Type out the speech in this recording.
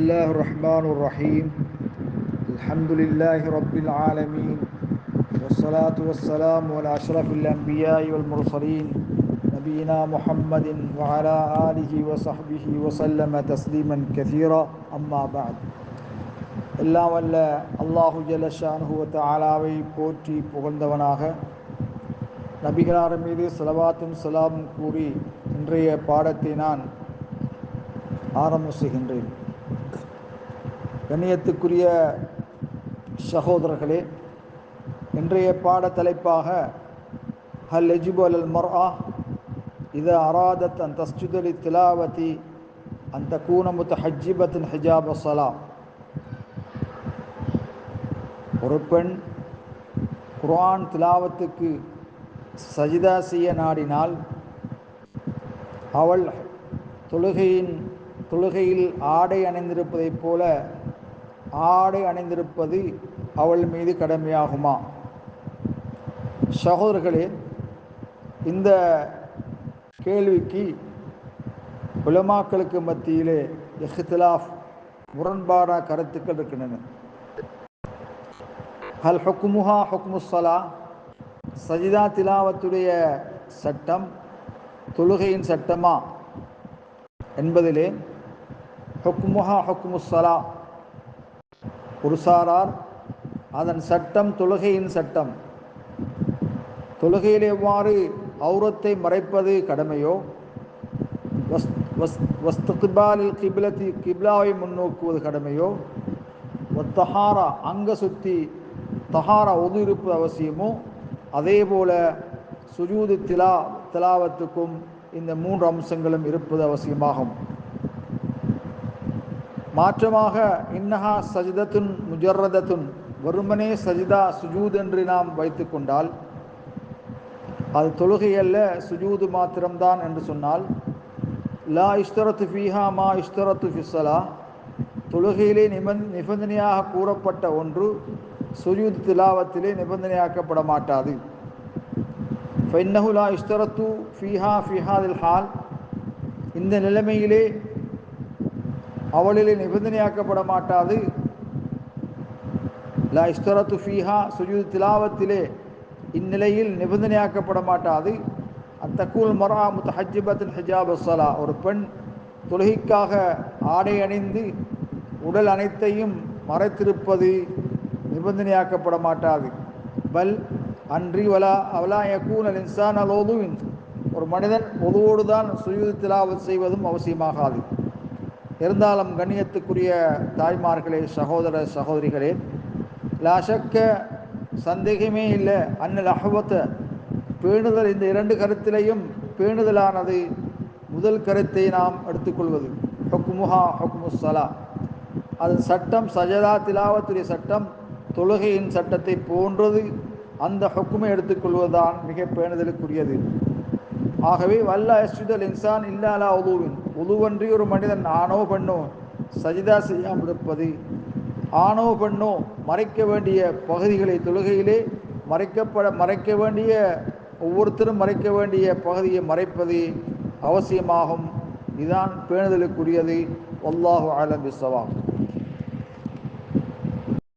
الله الرحمن الرحيم الحمد لله رب العالمين والصلاة والسلام على أشرف الأنبياء والمرسلين نبينا محمد وعلى آله وصحبه وسلم تسليما كثيرا أما بعد எல்லாம் வல்ல அல்லாஹு ஜல்ல ஷானுஹு வ தஆலாவை போற்றி புகழ்ந்தவனாக நபிகளார் மீது ஸலவாத்தும் ஸலாமும் கூறி இன்றைய பாடத்தை நான் ஆரம்பம் செய்கின்றேன். கண்ணியத்துக்குரிய சகோதரர்களே, இன்றைய பாட தலைப்பாக ஹல் யஜிபு அலல் மர்ஆ இதா அராதத் அன் தஸ்ஜுத லித்திலாவதி அன் தகூன முத்தஹஜ்ஜிபத்தன் ஹிஜாப ஸலா. ஒரு பெண் குர்ஆன் திலாவத்துக்கு சஜிதா செய்ய நாடினால் அவள் தொழுகையில் ஆடை அணிந்திருப்பதைப் போல ஆடை அணிந்திருப்பது அவள் மீது கடமையாகுமா? சகோதரர்களே, இந்த கேள்விக்கு உலமாக்களுக்கு மத்தியிலே இஹ்திலாஃப் முரண்பாடான கருத்துக்கள் இருக்கின்றன. ஹல் ஹுக்முஹா ஹுக்முஸ்ஸலா, சஜிதா திலாவத்துடைய சட்டம் தொழுகையின் சட்டமா என்பதிலே ஹுக்முஹா ஹுக்முஸ்ஸலா ஒரு சாரார் அதன் சட்டம் தொழுகையின் சட்டம், தொழுகையில் எவ்வாறு ஔரத்தை மறைப்பது கடமையோ, வஸ்திக்பாலில் கிப்லத்தி கிப்லாவை முன்னோக்குவது கடமையோ, தஹாரா அங்க சுத்தி தஹாரா ஒது இருப்பது அவசியமோ, அதே போல சுஜூது திலாவத்துக்கும் இந்த மூன்று அம்சங்களும் இருப்பது அவசியமாகும். மாற்றமாக இன்னஹா சஜிதத்துன் முஜர்ரதத்துன், வெறுமனே சஜிதா சுஜூத் என்று நாம் வைத்து கொண்டால் அது தொழுகை அல்ல, சுஜூது மாத்திரம்தான் என்று சொன்னால், லா இஷ்தரத்து ஃபீஹா மா இஷ்தரத்து ஃபிஸ்ஸலா, தொழுகையிலே நிபந்தனையாக கூறப்பட்ட ஒன்று சுஜூத் திலாவத்திலே நிபந்தனையாக்கப்பட மாட்டாது. ஃபைன்னஹு லா இஷ்தரத்து ஃபீஹா ஃபிஹாதில் ஹால், இந்த நிலைமையிலே அவளிலே நிபந்தனையாக்கப்பட மாட்டாது. லா இஷ்தரத்து ஃபீஹா சுஜூத் திலாவத்திலே இந்நிலையில் நிபந்தனையாக்கப்பட மாட்டாது. அத்தக்கூல் மர்ஆ முத்தஹஜ்ஜிபத்தன் ஹிஜாப ஸலா, ஒரு பெண் தொழுகைக்காக ஆடை அணிந்து உடல் அனைத்தையும் மறைத்திருப்பது நிபந்தனையாக்கப்பட மாட்டாது. பல் அன்றி வலா யகூன அல் இன்சான் அல் உதுவின், ஒரு மனிதன் ஒதுவோடு தான் சுஜூத் திலாவத் செய்வதும் அவசியமாகாது. இருந்தாலும் கண்ணியத்துக்குரிய தாய்மார்களே, சகோதர சகோதரிகளே, லாஷக்க சந்தேகமே இல்லை, அன்னல் அஹ்வத்த பேணுதல், இந்த இரண்டு கருத்திலையும் பேணுதலானது முதல் கருத்தை நாம் எடுத்துக்கொள்வது ஹுக்முஹா ஹுக்முஸ்ஸலா, அதன் சட்டம் சஜதா திலாவத்துடைய சட்டம் தொழுகையின் சட்டத்தை போன்றது, அந்த ஹுக்குமை எடுத்துக்கொள்வதுதான் மிக பேணுதலுக்குரியது. ஆகவே வல்லா யஸ்ஜுதல் இன்சான் இல்லா அலா உதுவின், உதுவன்றி ஒரு மனிதன் ஆணோ பெண்ணோ சஜிதா செய்யாமல் இருப்பது, ஆணோ பெண்ணோ மறைக்க வேண்டிய பகுதிகளை தொழுகையிலே மறைக்க வேண்டிய ஒவ்வொருத்தரும் மறைக்க வேண்டிய பகுதியை மறைப்பது அவசியமாகும். இதுதான் பேணுதலுக்குரியது. வல்லாஹு அலம் பிஸ்ஸவாப்.